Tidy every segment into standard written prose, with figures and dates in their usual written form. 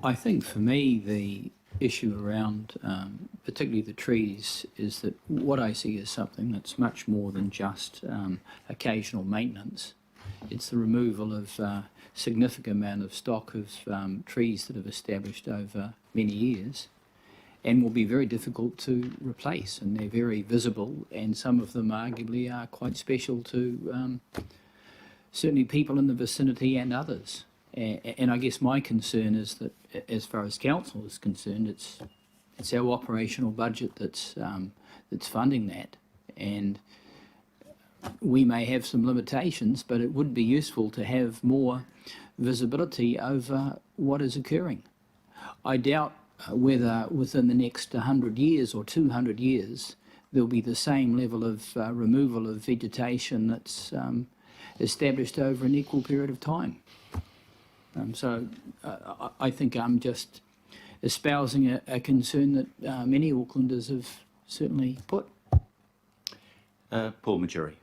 I think for me the issue around particularly the trees is that what I see is something that's much more than just occasional maintenance. It's the removal of significant amount of stock of trees that have established over many years and will be very difficult to replace, and they're very visible, and some of them arguably are quite special to certainly people in the vicinity and others. And I guess my concern is that, as far as council is concerned, it's our operational budget that's funding that, and we may have some limitations, but it would be useful to have more visibility over what is occurring. I doubt whether within the next 100 years or 200 years there'll be the same level of removal of vegetation that's established over an equal period of time. So I think I'm just espousing a concern that many Aucklanders have certainly put. Paul Majuri.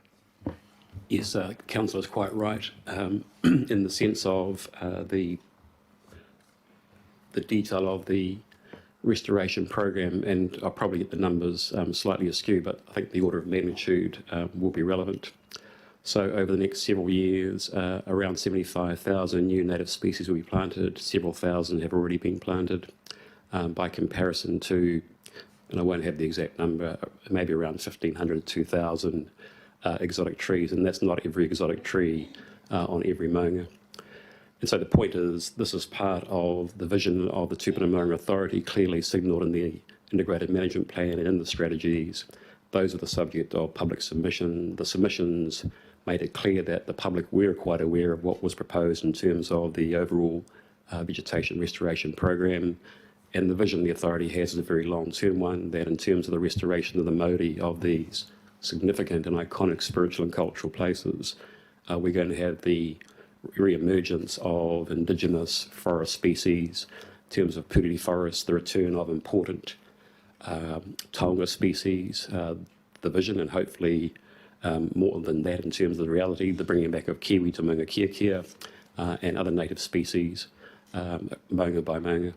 Yes, Councillor is quite right in the sense of the detail of the restoration program, and I'll probably get the numbers slightly askew, but I think the order of magnitude will be relevant. So over the next several years, around 75,000 new native species will be planted. Several thousand have already been planted. By comparison to, and I won't have the exact number, maybe around 1,500 to 2,000 exotic trees, and that's not every exotic tree on every maunga. And so the point is, this is part of the vision of the Tupuna Maunga Authority, clearly signalled in the Integrated Management Plan and in the strategies. Those are the subject of public submission. The submissions made it clear that the public were quite aware of what was proposed in terms of the overall vegetation restoration program. And the vision the authority has is a very long-term one, that in terms of the restoration of the mauri of these significant and iconic spiritual and cultural places, we're going to have the re-emergence of indigenous forest species, in terms of purity forests, the return of important taonga species, the vision, and hopefully more than that in terms of the reality, the bringing back of kiwi to maunga kia and other native species, maunga by maunga.